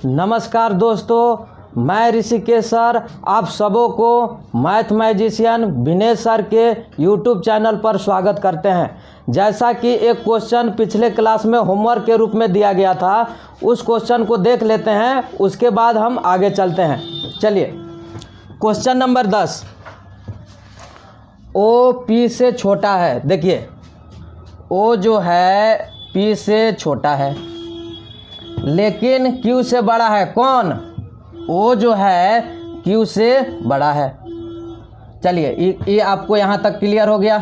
नमस्कार दोस्तों, मैं ऋषिकेश सर आप सबों को मैथ मैजिशियन विनेश सर के यूट्यूब चैनल पर स्वागत करते हैं। जैसा कि एक क्वेश्चन पिछले क्लास में होमवर्क के रूप में दिया गया था, उस क्वेश्चन को देख लेते हैं, उसके बाद हम आगे चलते हैं। चलिए, क्वेश्चन नंबर 10, ओ पी से छोटा है। देखिए, ओ जो है पी से छोटा है लेकिन क्यू से बड़ा है। कौन? ओ जो है क्यू से बड़ा है। चलिए, ये आपको यहाँ तक क्लियर हो गया।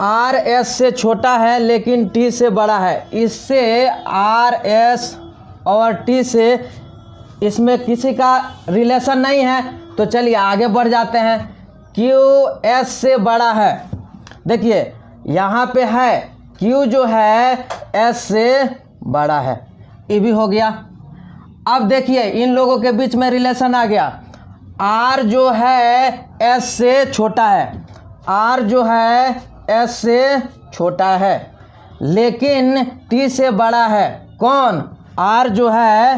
आर एस से छोटा है लेकिन टी से बड़ा है। इससे आर एस और टी से इसमें किसी का रिलेशन नहीं है, तो चलिए आगे बढ़ जाते हैं। क्यू एस से बड़ा है। देखिए यहाँ पे है क्यू जो है एस से बड़ा है, ये भी हो गया। अब देखिए इन लोगों के बीच में रिलेशन आ गया। आर जो है एस से छोटा है, आर जो है एस से छोटा है लेकिन टी से बड़ा है। कौन? आर जो है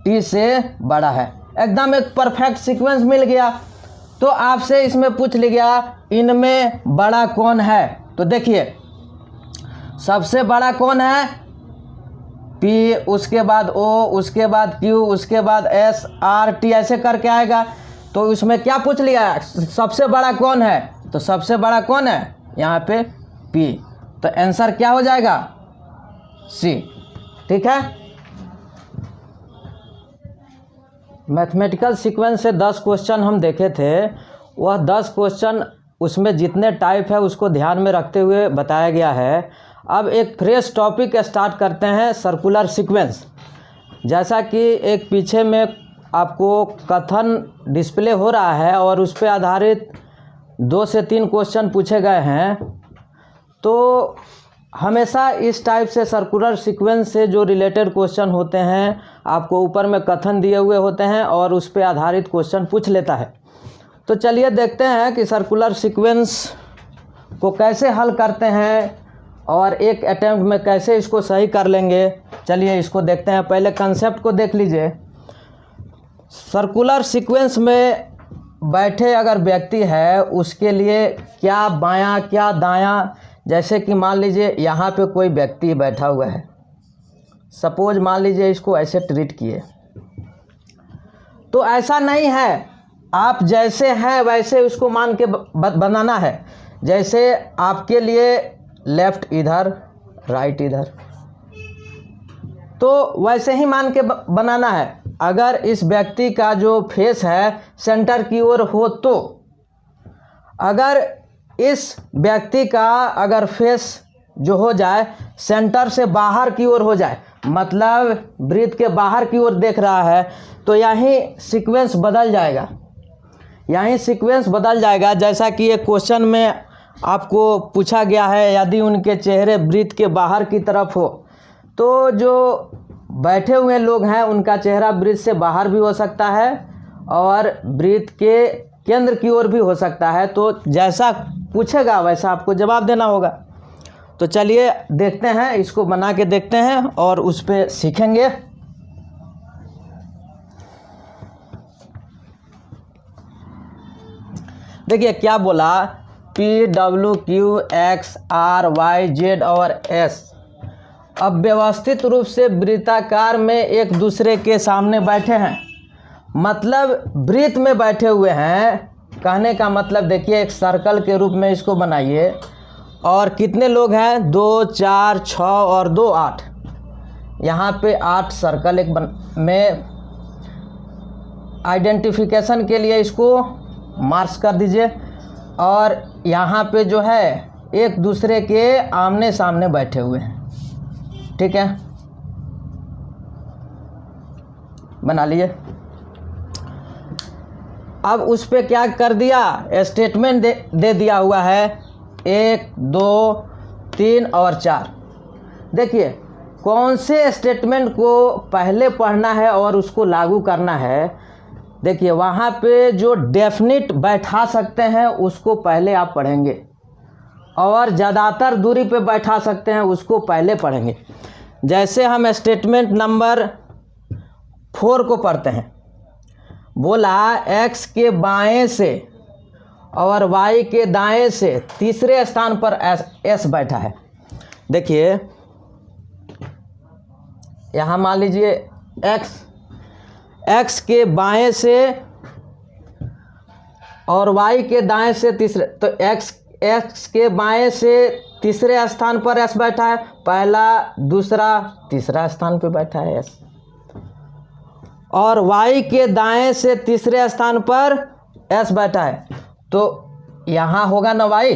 टी से बड़ा है। एकदम एक परफेक्ट सीक्वेंस मिल गया। तो आपसे इसमें पूछ लिया इनमें बड़ा कौन है। तो देखिए सबसे बड़ा कौन है? पी, उसके बाद ओ, उसके बाद क्यू, उसके बाद एस, आर, टी, ऐसे करके आएगा। तो उसमें क्या पूछ लिया? सबसे बड़ा कौन है? तो सबसे बड़ा कौन है? यहाँ पे पी। तो आंसर क्या हो जाएगा? सी। ठीक है। मैथमेटिकल सीक्वेंस से 10 क्वेश्चन हम देखे थे। वह 10 क्वेश्चन उसमें जितने टाइप है उसको ध्यान में रखते हुए बताया गया है। अब एक फ्रेश टॉपिक स्टार्ट करते हैं, सर्कुलर सीक्वेंस। जैसा कि एक पीछे में आपको कथन डिस्प्ले हो रहा है और उस पर आधारित 2 से 3 क्वेश्चन पूछे गए हैं। तो हमेशा इस टाइप से सर्कुलर सीक्वेंस से जो रिलेटेड क्वेश्चन होते हैं, आपको ऊपर में कथन दिए हुए होते हैं और उस पर आधारित क्वेश्चन पूछ लेता है। तो चलिए देखते हैं कि सर्कुलर सीक्वेंस को कैसे हल करते हैं और एक अटेम्प्ट में कैसे इसको सही कर लेंगे। चलिए इसको देखते हैं। पहले कंसेप्ट को देख लीजिए। सर्कुलर सीक्वेंस में बैठे अगर व्यक्ति है उसके लिए क्या बायां क्या दायां, जैसे कि मान लीजिए यहाँ पे कोई व्यक्ति बैठा हुआ है, सपोज मान लीजिए इसको ऐसे ट्रीट किए, तो ऐसा नहीं है आप जैसे हैं वैसे उसको मान के बनाना है। जैसे आपके लिए लेफ्ट इधर, राइट इधर, तो वैसे ही मान के बनाना है। अगर इस व्यक्ति का जो फेस है सेंटर की ओर हो, तो अगर इस व्यक्ति का अगर फेस जो हो जाए सेंटर से बाहर की ओर हो जाए, मतलब वृत्त के बाहर की ओर देख रहा है, तो यहीं सीक्वेंस बदल जाएगा। यहीं सीक्वेंस बदल जाएगा। जैसा कि एक क्वेश्चन में आपको पूछा गया है, यदि उनके चेहरे वृत्त के बाहर की तरफ हो, तो जो बैठे हुए लोग हैं उनका चेहरा वृत्त से बाहर भी हो सकता है और वृत्त के केंद्र की ओर भी हो सकता है। तो जैसा पूछेगा वैसा आपको जवाब देना होगा। तो चलिए देखते हैं, इसको बना के देखते हैं और उस पर सीखेंगे। देखिए क्या बोला, P, W, Q, X, R, Y, Z और एस अब व्यवस्थित रूप से वृत्ताकार में एक दूसरे के सामने बैठे हैं, मतलब वृत्त में बैठे हुए हैं। कहने का मतलब देखिए एक सर्कल के रूप में इसको बनाइए। और कितने लोग हैं? 2, 4, 6 और 2, 8। यहाँ पे 8 सर्कल एक में आइडेंटिफिकेशन के लिए इसको मार्क्स कर दीजिए। और यहाँ पे जो है एक दूसरे के आमने सामने बैठे हुए हैं। ठीक है, बना लिए। अब उस पे क्या कर दिया? स्टेटमेंट दे दिया हुआ है 1, 2, 3 और 4। देखिए कौन से स्टेटमेंट को पहले पढ़ना है और उसको लागू करना है। देखिए वहाँ पे जो डेफिनिट बैठा सकते हैं उसको पहले आप पढ़ेंगे और ज़्यादातर दूरी पे बैठा सकते हैं उसको पहले पढ़ेंगे। जैसे हम स्टेटमेंट नंबर 4 को पढ़ते हैं। बोला x के बाएं से और y के दाएं से तीसरे स्थान पर s बैठा है। देखिए यहाँ मान लीजिए x के बाएं से और y के दाएं से तीसरे, तो x के बाएं से तीसरे स्थान पर s बैठा है, पहला दूसरा तीसरा स्थान पे बैठा है s, और y के दाएं से तीसरे स्थान पर s बैठा है, तो यहाँ होगा ना y,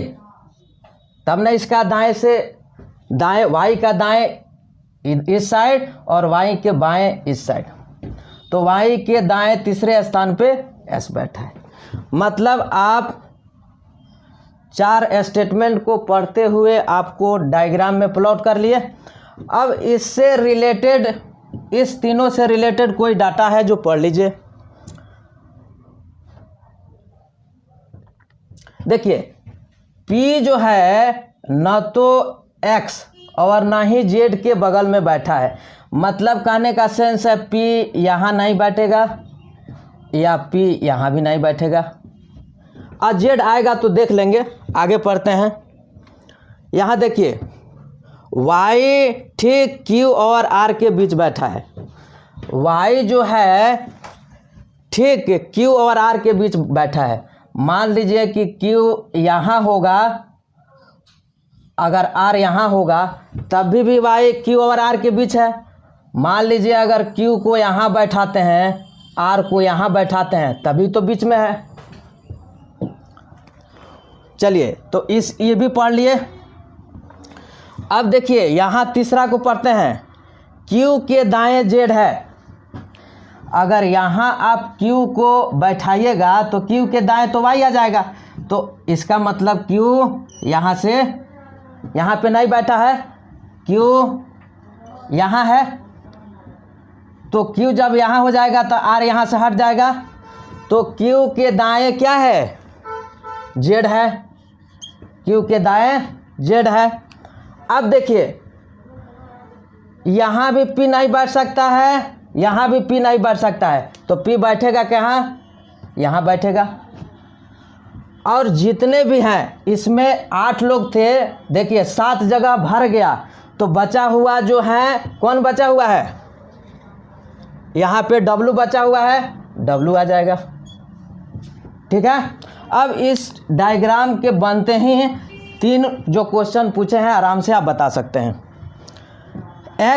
तब ना इसका दाएं से दाएं, y का दाएं इस साइड और y के बाएं इस साइड, तो y के दाएं तीसरे स्थान पे s बैठा है। मतलब आप 4 स्टेटमेंट को पढ़ते हुए आपको डायग्राम में प्लॉट कर लिए। अब इससे रिलेटेड, इस तीनों से रिलेटेड कोई डाटा है जो पढ़ लीजिए। देखिए P जो है न तो X और ना ही Z के बगल में बैठा है, मतलब कहने का सेंस है P यहाँ नहीं बैठेगा या P यहाँ भी नहीं बैठेगा। और Z आएगा तो देख लेंगे, आगे पढ़ते हैं। यहाँ देखिए Y ठीक Q और R के बीच बैठा है, Y जो है ठीक Q और R के बीच बैठा है। मान लीजिए कि Q यहाँ होगा, अगर R यहाँ होगा तब भी Y Q और R के बीच है। मान लीजिए अगर Q को यहाँ बैठाते हैं, R को यहाँ बैठाते हैं, तभी तो बीच में है। चलिए तो ये भी पढ़ लिए। अब देखिए यहाँ तीसरा को पढ़ते हैं। Q के दाएं Z है, अगर यहाँ आप Q को बैठाइएगा तो Q के दाएं तो Y आ जाएगा, तो इसका मतलब Q यहाँ से यहाँ पे नहीं बैठा है, Q यहाँ है, तो Q जब यहाँ हो जाएगा तो R यहाँ से हट जाएगा, तो Q के दाएं क्या है, Z है, Q के दाएं Z है। अब देखिए यहाँ भी P नहीं बैठ सकता है, यहाँ भी P नहीं बैठ सकता है, तो P बैठेगा कहाँ, यहाँ बैठेगा। और जितने भी हैं इसमें 8 लोग थे, देखिए 7 जगह भर गया, तो बचा हुआ जो है कौन बचा हुआ है, यहाँ पे W बचा हुआ है, W आ जाएगा। ठीक है। अब इस डायग्राम के बनते ही 3 जो क्वेश्चन पूछे हैं आराम से आप बता सकते हैं।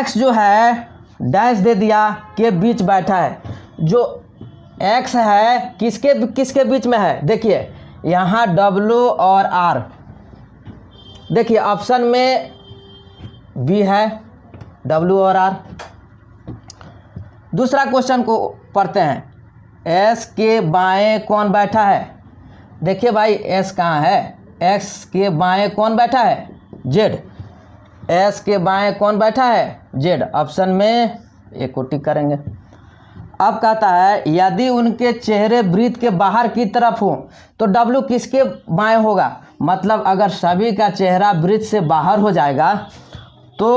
X जो है डैश दे दिया के बीच बैठा है, जो X है किसके किसके बीच में है, देखिए यहाँ W और R, देखिए ऑप्शन में B है W और R। दूसरा क्वेश्चन को पढ़ते हैं। S के बाएं कौन बैठा है, देखिए भाई S कहाँ है, X के बाएं कौन बैठा है, Z। S के बाएं कौन बैठा है, Z, ऑप्शन में एक को टिक करेंगे। अब कहता है यदि उनके चेहरे वृत्त के बाहर की तरफ हो तो W किसके बाएं होगा, मतलब अगर सभी का चेहरा वृत्त से बाहर हो जाएगा तो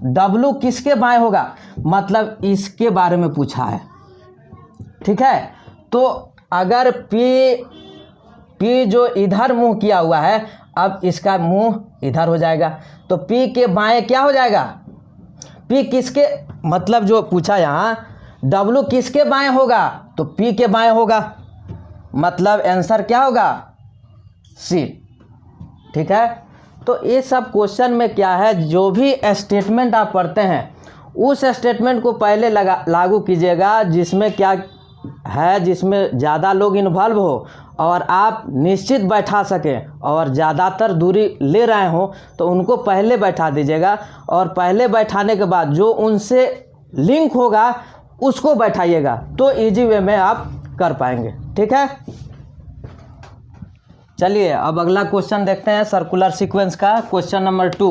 W किसके बाएं होगा, मतलब इसके बारे में पूछा है। ठीक है, तो अगर P जो इधर मुंह किया हुआ है, अब इसका मुंह इधर हो जाएगा, तो P के बाएं क्या हो जाएगा, P किसके, मतलब जो पूछा यहाँ W किसके बाएं होगा, तो P के बाएं होगा, मतलब आंसर क्या होगा, C। ठीक है, तो ये सब क्वेश्चन में क्या है, जो भी स्टेटमेंट आप पढ़ते हैं उस स्टेटमेंट को पहले लागू कीजिएगा जिसमें क्या है, जिसमें ज़्यादा लोग इन्वॉल्व हो और आप निश्चित बैठा सकें, और ज़्यादातर दूरी ले रहे हो तो उनको पहले बैठा दीजिएगा, और पहले बैठाने के बाद जो उनसे लिंक होगा उसको बैठाइएगा, तो इजी वे में आप कर पाएंगे। ठीक है, चलिए अब अगला क्वेश्चन देखते हैं सर्कुलर सीक्वेंस का। Question number 2।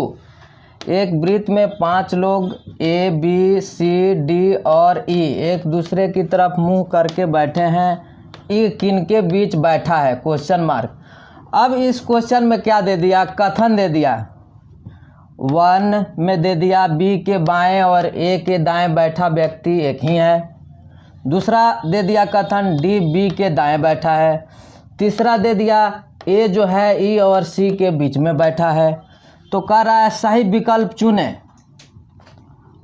एक वृत्त में 5 लोग A, B, C, D और E एक दूसरे की तरफ मुंह करके बैठे हैं, E किनके बीच बैठा है, क्वेश्चन मार्क। अब इस क्वेश्चन में क्या दे दिया, कथन दे दिया, 1 में दे दिया बी के बाएं और ए के दाएं बैठा व्यक्ति एक ही है। दूसरा दे दिया कथन डी बी के दाएं बैठा है। तीसरा दे दिया ए जो है ई और सी के बीच में बैठा है। तो कह रहा है सही विकल्प चुने।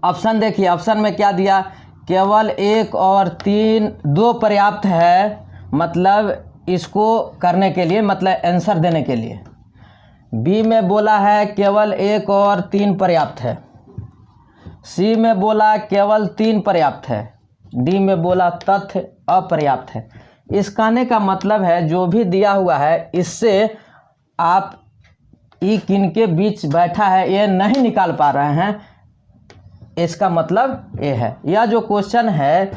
ऑप्शन देखिए, ऑप्शन में क्या दिया, केवल 1 और 3 2 पर्याप्त है, मतलब इसको करने के लिए, मतलब आंसर देने के लिए। बी में बोला है केवल 1 और 3 पर्याप्त है। सी में बोला केवल 3 पर्याप्त है। डी में बोला तथ्य अपर्याप्त है। इस कहने का मतलब है जो भी दिया हुआ है इससे आप ई किन के बीच बैठा है ये नहीं निकाल पा रहे हैं, इसका मतलब ये है। यह जो क्वेश्चन है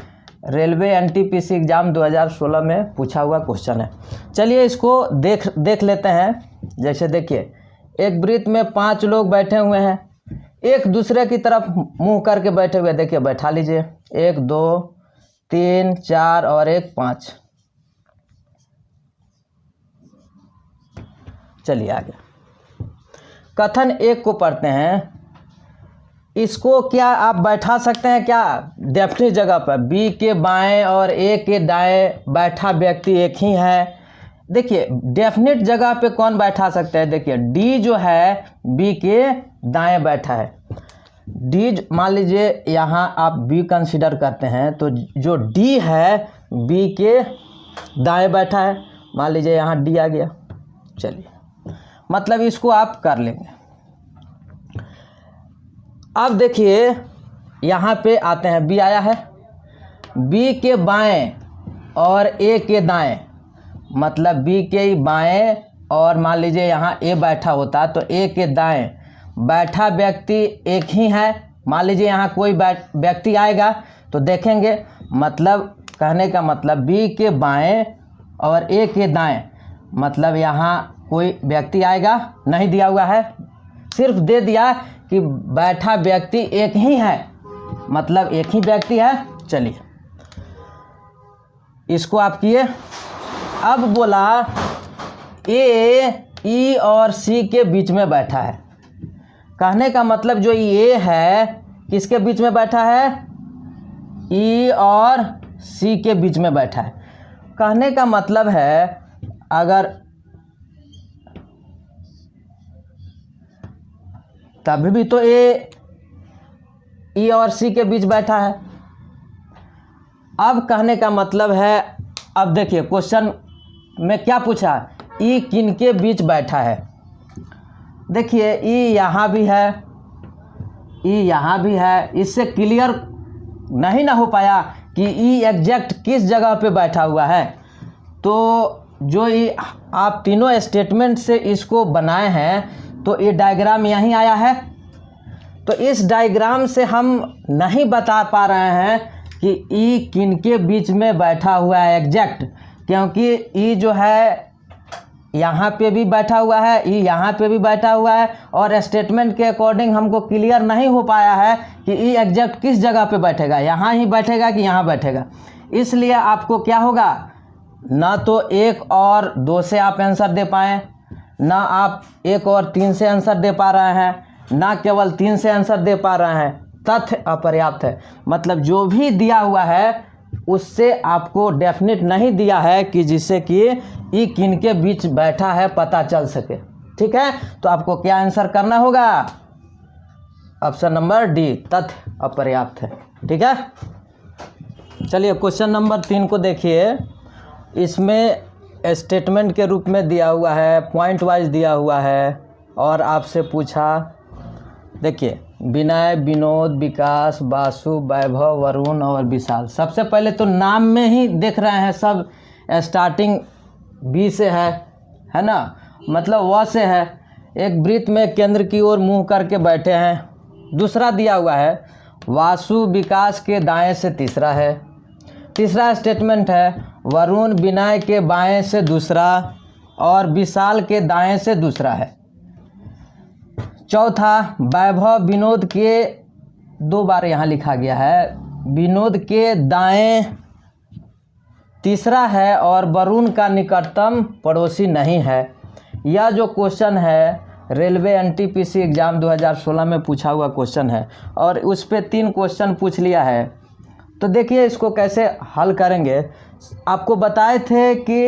रेलवे एनटीपीसी एग्ज़ाम 2016 में पूछा हुआ क्वेश्चन है। चलिए इसको देख लेते हैं। जैसे देखिए, एक वृत्त में 5 लोग बैठे हुए हैं, एक दूसरे की तरफ मुंह करके बैठे हुए। देखिए बैठा लीजिए, 1 2 3 4 और 1 5। चलिए आगे कथन 1 को पढ़ते हैं। इसको क्या आप बैठा सकते हैं क्या डेफिनेट जगह पर, बी के बाएं और ए के दाएं बैठा व्यक्ति एक ही है। देखिए डेफिनेट जगह पे कौन बैठा सकते हैं, देखिए डी जो है बी के दाएं बैठा है। डी मान लीजिए यहाँ आप बी कंसीडर करते हैं तो जो डी है बी के दाएं बैठा है। मान लीजिए यहाँ डी आ गया। चलिए मतलब इसको आप कर लेंगे। अब देखिए यहाँ पे आते हैं, बी आया है, बी के बाएं और ए के दाएं, मतलब बी के बाएं और मान लीजिए यहाँ ए बैठा होता तो ए के दाएं बैठा व्यक्ति एक ही है। मान लीजिए यहाँ कोई व्यक्ति आएगा तो देखेंगे, मतलब कहने का मतलब बी के बाएं और ए के दाएं, मतलब यहाँ कोई व्यक्ति आएगा, नहीं दिया हुआ है, सिर्फ दे दिया कि बैठा व्यक्ति एक ही है, मतलब एक ही व्यक्ति है। चलिए इसको आप किए। अब बोला ए ई और सी के बीच में बैठा है। कहने का मतलब जो ये है किसके बीच में बैठा है, ई और सी के बीच में बैठा है। कहने का मतलब है अगर तभी भी तो ए ई और सी के बीच बैठा है। अब कहने का मतलब है, अब देखिए क्वेश्चन में क्या पूछा, ई किन के बीच बैठा है। देखिए ई यहाँ भी है, ई यहाँ भी है, इससे क्लियर नहीं ना हो पाया कि ई एग्जैक्ट किस जगह पे बैठा हुआ है। तो जो ये आप तीनों स्टेटमेंट से इसको बनाए हैं तो ये डायग्राम यहीं आया है। तो इस डायग्राम से हम नहीं बता पा रहे हैं कि ई किन के बीच में बैठा हुआ है एग्जैक्ट, क्योंकि ई जो है यहाँ पे भी बैठा हुआ है, ई यहाँ पे भी बैठा हुआ है, और स्टेटमेंट के अकॉर्डिंग हमको क्लियर नहीं हो पाया है कि ई एग्जैक्ट किस जगह पे बैठेगा, यहाँ ही बैठेगा कि यहाँ बैठेगा। इसलिए आपको क्या होगा, ना तो 1 और 2 से आप आंसर दे पाएँ, ना आप 1 और 3 से आंसर दे पा रहे हैं, ना केवल 3 से आंसर दे पा रहे हैं। तथ्य अपर्याप्त है, मतलब जो भी दिया हुआ है उससे आपको डेफिनेट नहीं दिया है कि जिससे कि ई किन के बीच बैठा है पता चल सके। ठीक है, तो आपको क्या आंसर करना होगा, ऑप्शन नंबर डी, तथ्य अपर्याप्त है। ठीक है, चलिए क्वेश्चन नंबर 3 को देखिए। इसमें स्टेटमेंट के रूप में दिया हुआ है, पॉइंट वाइज दिया हुआ है, और आपसे पूछा, देखिए विनय, विनोद, विकास, वासु, वैभव, वरुण और विशाल। सबसे पहले तो नाम में ही देख रहे हैं सब स्टार्टिंग बी से है ना, मतलब व से है। एक वृत्त में केंद्र की ओर मुंह करके बैठे हैं। दूसरा दिया हुआ है वासु विकास के दाएं से तीसरा है। तीसरा स्टेटमेंट है वरुण विनय के बाएं से दूसरा और विशाल के दाएं से दूसरा है। चौथा वैभव विनोद के 2 बार यहाँ लिखा गया है, विनोद के दाएं तीसरा है और वरुण का निकटतम पड़ोसी नहीं है। यह जो क्वेश्चन है रेलवे एनटीपीसी एग्ज़ाम 2016 में पूछा हुआ क्वेश्चन है और उस पे 3 क्वेश्चन पूछ लिया है। तो देखिए इसको कैसे हल करेंगे। आपको बताए थे कि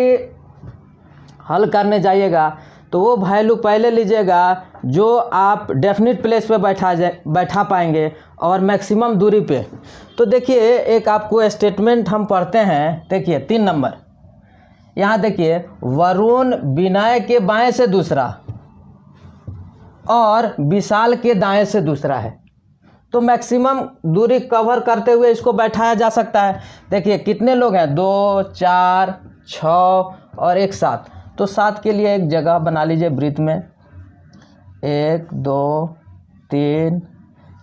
हल करने जाइएगा तो वो वैल्यू पहले लीजिएगा जो आप डेफिनिट प्लेस पे बैठा पाएंगे और मैक्सिमम दूरी पे। तो देखिए एक आपको स्टेटमेंट हम पढ़ते हैं, देखिए 3 नंबर, यहाँ देखिए वरुण विनय के बाएं से दूसरा और विशाल के दाएं से दूसरा है। तो मैक्सिमम दूरी कवर करते हुए इसको बैठाया जा सकता है। देखिए कितने लोग हैं, 2, 4, 6 और एक 7। तो 7 के लिए एक जगह बना लीजिए वृत्त में, 1, 2, 3,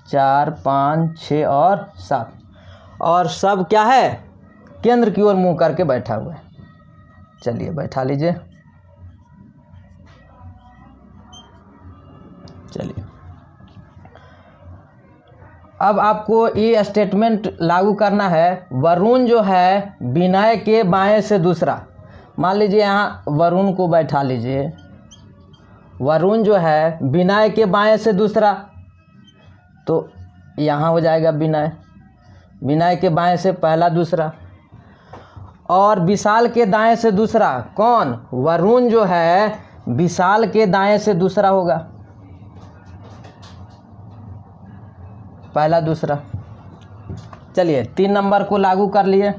4, 5, 6 और 7। और सब क्या है, केंद्र की ओर मुंह करके बैठा हुआ है। चलिए बैठा लीजिए। चलिए अब आपको ये स्टेटमेंट लागू करना है। वरुण जो है विनय के बाएं से दूसरा, मान लीजिए यहाँ वरुण को बैठा लीजिए। वरुण जो है विनय के बाएं से दूसरा, तो यहाँ हो जाएगा विनय, विनय के बाएं से पहला दूसरा। और विशाल के दाएं से दूसरा कौन, वरुण जो है विशाल के दाएं से दूसरा होगा, पहला दूसरा। चलिए 3 नंबर को लागू कर लिए।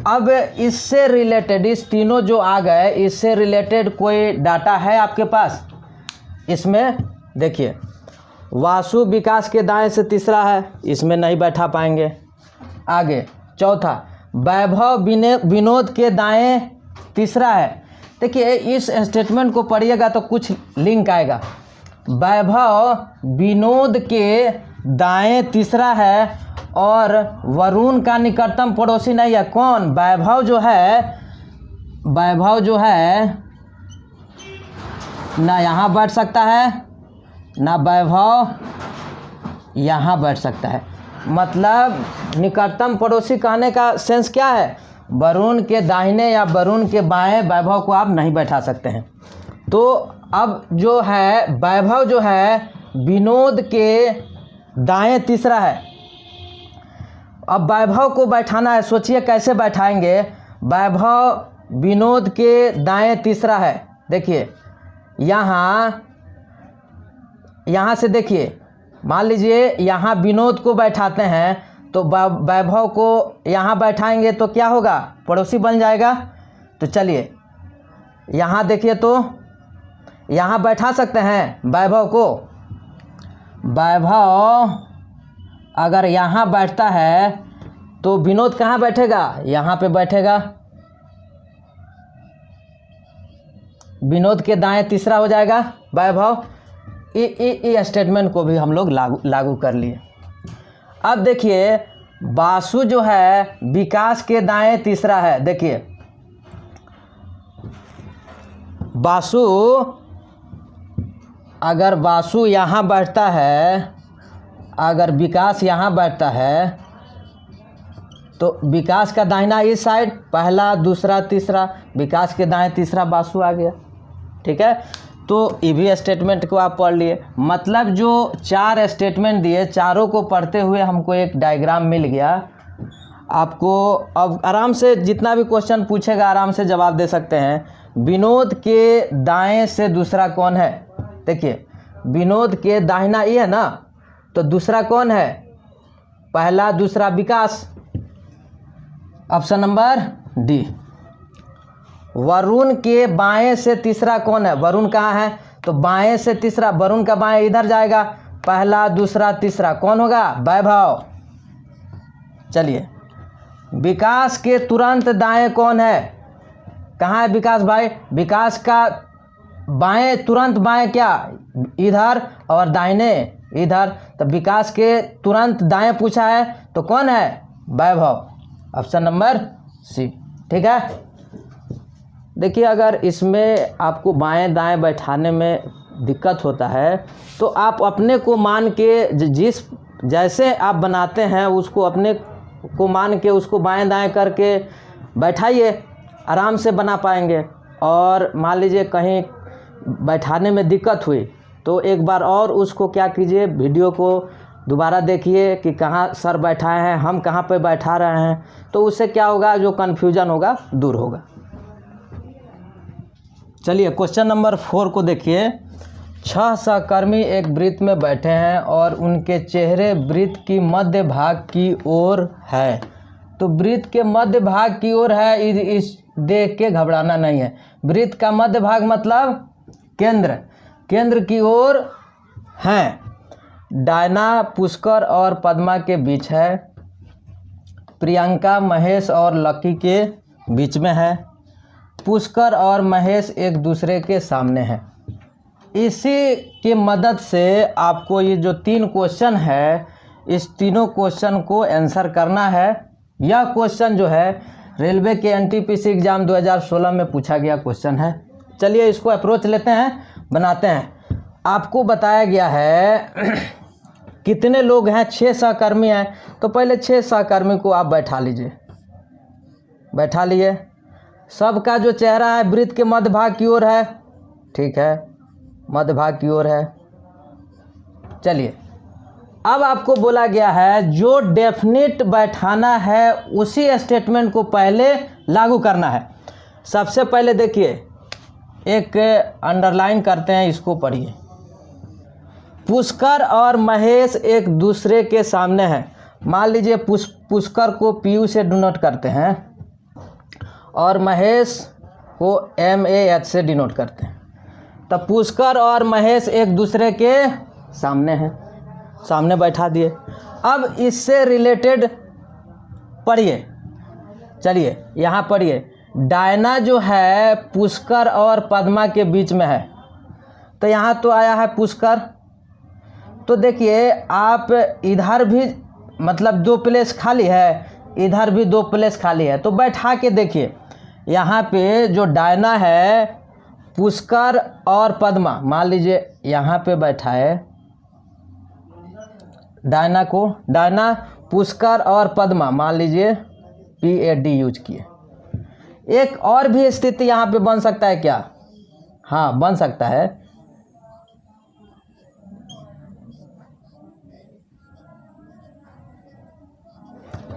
अब इससे रिलेटेड, इस तीनों जो आ गए, इससे रिलेटेड कोई डाटा है आपके पास? इसमें देखिए वासु विकास के दाएं से तीसरा है, इसमें नहीं बैठा पाएंगे। आगे चौथा वैभव विनोद के दाएं तीसरा है। देखिए इस स्टेटमेंट को पढ़िएगा तो कुछ लिंक आएगा। वैभव विनोद के दाएं तीसरा है और वरुण का निकटतम पड़ोसी नहीं है। कौन, वैभव जो है ना यहाँ बैठ सकता है ना वैभव यहाँ बैठ सकता है। मतलब निकटतम पड़ोसी कहने का सेंस क्या है, वरुण के दाहिने या वरुण के बाएं वैभव को आप नहीं बैठा सकते हैं। तो अब जो है वैभव जो है विनोद के दाएं तीसरा है। अब वैभव को बैठाना है, सोचिए कैसे बैठाएंगे। वैभव विनोद के दाएं तीसरा है। देखिए यहाँ से देखिए, मान लीजिए यहाँ विनोद को बैठाते हैं तो वैभव को यहाँ बैठाएंगे तो क्या होगा, पड़ोसी बन जाएगा। तो चलिए यहाँ देखिए, तो यहाँ बैठा सकते हैं वैभव को। वैभव अगर यहाँ बैठता है तो विनोद कहाँ बैठेगा, यहाँ पे बैठेगा। विनोद के दाएं तीसरा हो जाएगा वैभव। ये स्टेटमेंट को भी हम लोग लागू कर लिए। अब देखिए वासु जो है विकास के दाएं तीसरा है। देखिए वासु, अगर वासु यहाँ बैठता है, अगर विकास यहाँ बैठता है तो विकास का दाहिना इस साइड पहला दूसरा तीसरा, विकास के दाएं तीसरा वासु आ गया। ठीक है, तो ये भी स्टेटमेंट को आप पढ़ लिए। मतलब जो 4 स्टेटमेंट दिए, चारों को पढ़ते हुए हमको एक डायग्राम मिल गया। आपको अब आराम से जितना भी क्वेश्चन पूछेगा आराम से जवाब दे सकते हैं। विनोद के दाएं से दूसरा कौन है, देखिए विनोद के दाहिना ये है ना, तो दूसरा कौन है, पहला दूसरा विकास, ऑप्शन नंबर डी। वरुण के बाएं से तीसरा कौन है, वरुण कहाँ है, तो बाएं से तीसरा, वरुण का बाएं इधर जाएगा, पहला दूसरा तीसरा कौन होगा, वैभव। चलिए विकास के तुरंत दाएं कौन है, कहाँ है विकास भाई, विकास का बाएं तुरंत बाएं क्या, इधर और दाहिने इधर, तो विकास के तुरंत दाएं पूछा है तो कौन है, वैभव, ऑप्शन नंबर सी। ठीक है, देखिए अगर इसमें आपको बाएं दाएं बैठाने में दिक्कत होता है तो आप अपने को मान के जिस जैसे आप बनाते हैं उसको अपने को मान के उसको बाएं दाएं करके बैठाइए, आराम से बना पाएंगे। और मान लीजिए कहीं बैठाने में दिक्कत हुई तो एक बार और उसको क्या कीजिए, वीडियो को दोबारा देखिए कि कहाँ सर बैठाए हैं, हम कहाँ पे बैठा रहे हैं, तो उससे क्या होगा, जो कन्फ्यूजन होगा दूर होगा। चलिए क्वेश्चन नंबर 4 को देखिए। 6 सहकर्मी एक वृत्त में बैठे हैं और उनके चेहरे वृत्त की मध्य भाग की ओर है। तो वृत्त के मध्य भाग की ओर है, इस देख के घबराना नहीं है। वृत्त का मध्य भाग मतलब केंद्र की ओर है। डायना पुष्कर और पद्मा के बीच है। प्रियंका महेश और लकी के बीच में है। पुष्कर और महेश एक दूसरे के सामने हैं। इसी की मदद से आपको ये जो 3 क्वेश्चन है, इस तीनों क्वेश्चन को आंसर करना है। यह क्वेश्चन जो है रेलवे के एनटीपीसी एग्ज़ाम 2016 में पूछा गया क्वेश्चन है। चलिए इसको अप्रोच लेते हैं, बनाते हैं। आपको बताया गया है कितने लोग हैं, 6 सहकर्मी हैं। तो पहले 6 सहकर्मी को आप बैठा लीजिए, बैठा लिए। सबका जो चेहरा है वृत्त के मध्य भाग की ओर है, ठीक है, मध्य भाग की ओर है। चलिए अब आपको बोला गया है जो डेफिनिट बैठाना है उसी स्टेटमेंट को पहले लागू करना है। सबसे पहले देखिए, एक अंडरलाइन करते हैं, इसको पढ़िए। पुष्कर और महेश एक दूसरे के सामने हैं। मान लीजिए पुष्कर को पीयू से डिनोट करते हैं और महेश को MAH से डिनोट करते हैं। तब पुष्कर और महेश एक दूसरे के सामने हैं, सामने बैठा दिए। अब इससे रिलेटेड पढ़िए, चलिए यहाँ पढ़िए। डायना जो है पुष्कर और पद्मा के बीच में है। तो यहाँ तो आया है पुष्कर, तो देखिए आप इधर भी मतलब 2 प्लेस खाली है, इधर भी 2 प्लेस खाली है, तो बैठा के देखिए। यहाँ पे जो डायना है पुष्कर और पद्मा, मान लीजिए यहाँ पे बैठा है डायना को, डायना पुष्कर और पद्मा, मान लीजिए PAD यूज किए। एक और भी स्थिति यहाँ पे बन सकता है क्या? हाँ बन सकता है।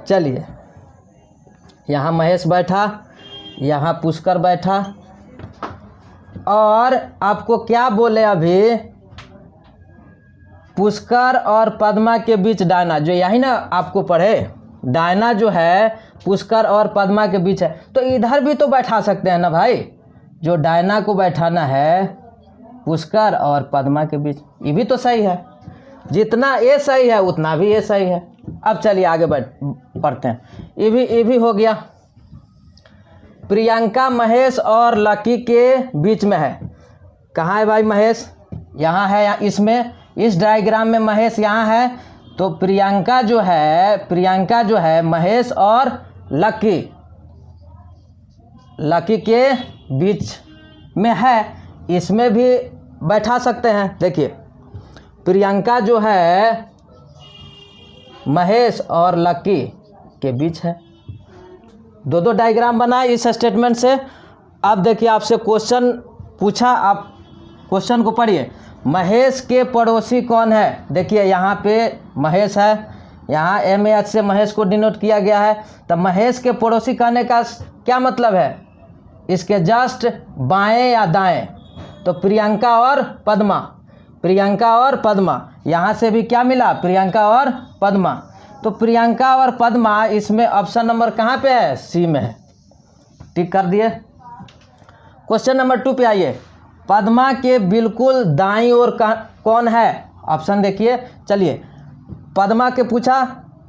चलिए यहाँ महेश बैठा, यहाँ पुष्कर बैठा, और आपको क्या बोले अभी, पुष्कर और पद्मा के बीच डायना, जो यही ना आपको पढ़े, डायना जो है पुष्कर और पद्मा के बीच है। तो इधर भी तो बैठा सकते हैं ना भाई, जो डायना को बैठाना है पुष्कर और पद्मा के बीच, ये भी तो सही है। जितना ये सही है उतना भी ये सही है। अब चलिए आगे पढ़ते हैं। ये भी हो गया। प्रियंका महेश और लकी के बीच में है। कहाँ है भाई महेश? यहाँ है, यहाँ इसमें, इस डायग्राम में महेश यहाँ है। तो प्रियंका जो है महेश और लकी के बीच में है, इसमें भी बैठा सकते हैं। देखिए प्रियंका जो है महेश और लकी के बीच है। दो डायग्राम बनाए इस स्टेटमेंट से। अब देखिए आपसे क्वेश्चन पूछा, आप क्वेश्चन को पढ़िए। महेश के पड़ोसी कौन है? देखिए यहाँ पे महेश है, यहाँ MAH से महेश को डिनोट किया गया है। तब महेश के पड़ोसी कहने का क्या मतलब है? इसके जस्ट बाएं या दाएं। तो प्रियंका और पद्मा, यहाँ से भी क्या मिला? प्रियंका और पद्मा। तो प्रियंका और पद्मा, इसमें ऑप्शन नंबर कहाँ पे है? C में है, टिक कर दिए। क्वेश्चन नंबर 2 पे आइए। पद्मा के बिल्कुल दाईं ओर कौन है? ऑप्शन देखिए। चलिए पद्मा के पूछा,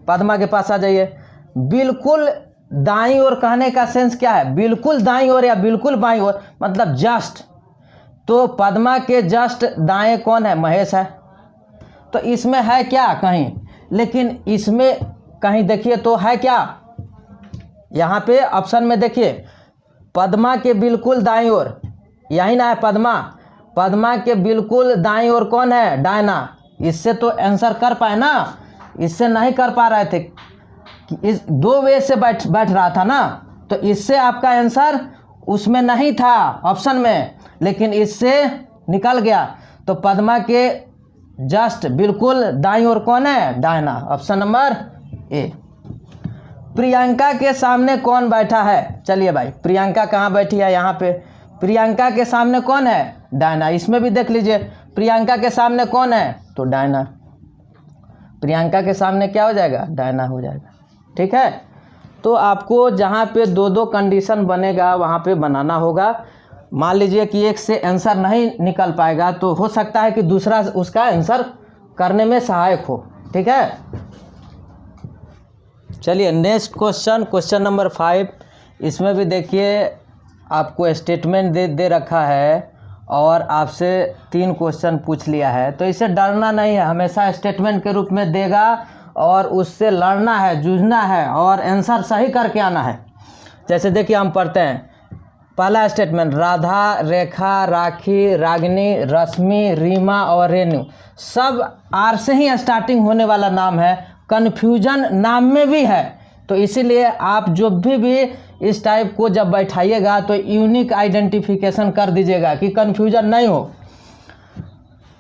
पद्मा के पास आ जाइए। बिल्कुल दाईं ओर कहने का सेंस क्या है? बिल्कुल दाईं ओर या बिल्कुल बाईं ओर, मतलब जस्ट। तो पद्मा के जस्ट दाएं कौन है? महेश है। तो इसमें है क्या कहीं? लेकिन इसमें कहीं देखिए तो है क्या? यहाँ पे ऑप्शन में देखिए, पद्मा के बिल्कुल दाईं ओर, यही ना है पद्मा के बिल्कुल दाईं ओर कौन है? डायना। इससे तो आंसर कर पाए ना, इससे नहीं कर पा रहे थे, इस 2 वे से बैठ रहा था ना। तो इससे आपका आंसर उसमें नहीं था ऑप्शन में, लेकिन इससे निकल गया। तो पद्मा के जस्ट बिल्कुल दाईं ओर कौन है? Diana, option number A. Priyanka के सामने कौन बैठा है? चलिए भाई, प्रियंका कहाँ बैठी है? यहाँ पे। प्रियंका के सामने कौन है? डायना। इसमें भी देख लीजिए, प्रियंका के सामने कौन है? तो डायना। प्रियंका के सामने क्या हो जाएगा? डायना हो जाएगा। ठीक है, तो आपको जहाँ पे दो दो कंडीशन बनेगा वहाँ पे बनाना होगा। मान लीजिए कि एक से आंसर नहीं निकल पाएगा तो हो सकता है कि दूसरा उसका आंसर करने में सहायक हो। ठीक है, चलिए नेक्स्ट क्वेश्चन, क्वेश्चन नंबर 5। इसमें भी देखिए आपको स्टेटमेंट दे रखा है और आपसे 3 क्वेश्चन पूछ लिया है, तो इससे डरना नहीं है, हमेशा स्टेटमेंट के रूप में देगा और उससे लड़ना है, जूझना है और आंसर सही करके आना है। जैसे देखिए हम पढ़ते हैं, पहला स्टेटमेंट, राधा, रेखा, राखी, रागिनी, रश्मि, रीमा और रेणु सब आर से ही स्टार्टिंग होने वाला नाम है। कन्फ्यूजन नाम में भी है, तो इसीलिए आप जो भी इस टाइप को जब बैठाइएगा तो यूनिक आइडेंटिफिकेशन कर दीजिएगा कि कन्फ्यूजन नहीं हो।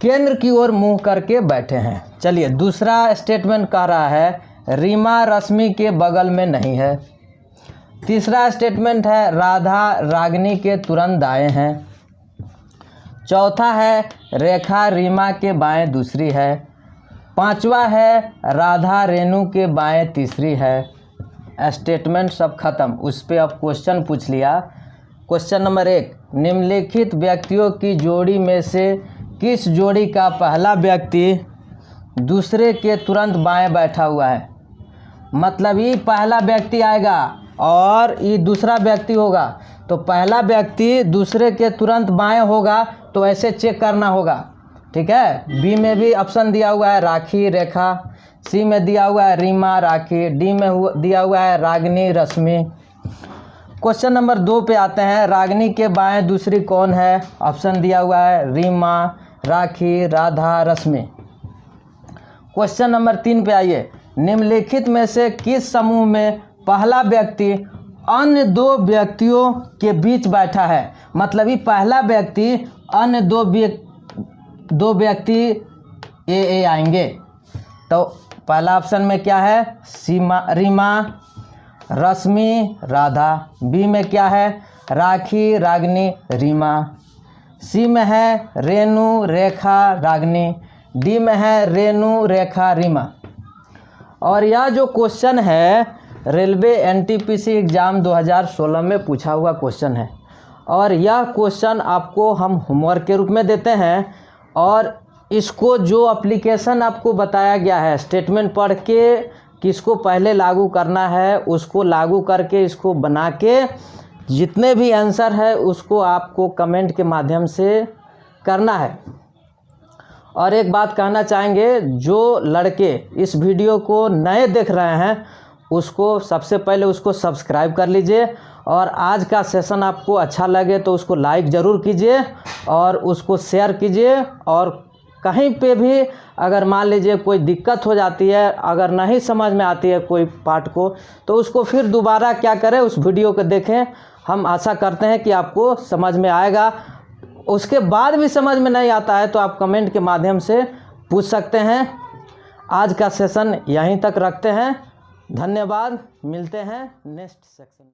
केंद्र की ओर मुंह करके बैठे हैं। चलिए दूसरा स्टेटमेंट कह रहा है रीमा रश्मि के बगल में नहीं है। तीसरा स्टेटमेंट है राधा रागिनी के तुरंत दाएं हैं। चौथा है रेखा रीमा के बाएं दूसरी है। पांचवा है राधा रेणु के बाएं तीसरी है। स्टेटमेंट सब खत्म। उस पर अब क्वेश्चन पूछ लिया। क्वेश्चन नंबर 1, निम्नलिखित व्यक्तियों की जोड़ी में से किस जोड़ी का पहला व्यक्ति दूसरे के तुरंत बाएं बैठा हुआ है? मतलब ये पहला व्यक्ति आएगा और ये दूसरा व्यक्ति होगा, तो पहला व्यक्ति दूसरे के तुरंत बाएं होगा, तो ऐसे चेक करना होगा। ठीक है, बी में भी ऑप्शन दिया हुआ है राखी रेखा, सी में दिया हुआ है रीमा राखी, डी में दिया हुआ है रागिनी रश्मि। क्वेश्चन नंबर 2 पे आते हैं, रागिनी के बाएं दूसरी कौन है? ऑप्शन दिया हुआ है रीमा, राखी, राधा, रश्मि। क्वेश्चन नंबर 3 पे आइए, निम्नलिखित में से किस समूह में पहला व्यक्ति अन्य 2 व्यक्तियों के बीच बैठा है? मतलब ये पहला व्यक्ति अन्य 2 व्यक्ति ए आएंगे। तो पहला ऑप्शन में क्या है? रीमा, रश्मि, राधा। बी में क्या है? राखी, रागिनी, रीमा। सी में है रेणु, रेखा, रागिनी। डी में है रेणु, रेखा, रीमा। और यह जो क्वेश्चन है रेलवे एनटीपीसी एग्ज़ाम 2016 में पूछा हुआ क्वेश्चन है, और यह क्वेश्चन आपको हम होमवर्क के रूप में देते हैं। और इसको जो एप्लीकेशन आपको बताया गया है, स्टेटमेंट पढ़ के किसको पहले लागू करना है, उसको लागू करके इसको बना के जितने भी आंसर है उसको आपको कमेंट के माध्यम से करना है। और एक बात कहना चाहेंगे, जो लड़के इस वीडियो को नए देख रहे हैं उसको सबसे पहले उसको सब्सक्राइब कर लीजिए, और आज का सेशन आपको अच्छा लगे तो उसको लाइक ज़रूर कीजिए और उसको शेयर कीजिए। और कहीं पे भी अगर मान लीजिए कोई दिक्कत हो जाती है, अगर नहीं समझ में आती है कोई पार्ट को, तो उसको फिर दोबारा क्या करें, उस वीडियो को देखें। हम आशा करते हैं कि आपको समझ में आएगा। उसके बाद भी समझ में नहीं आता है तो आप कमेंट के माध्यम से पूछ सकते हैं। आज का सेशन यहीं तक रखते हैं। धन्यवाद, मिलते हैं नेक्स्ट सेक्शन।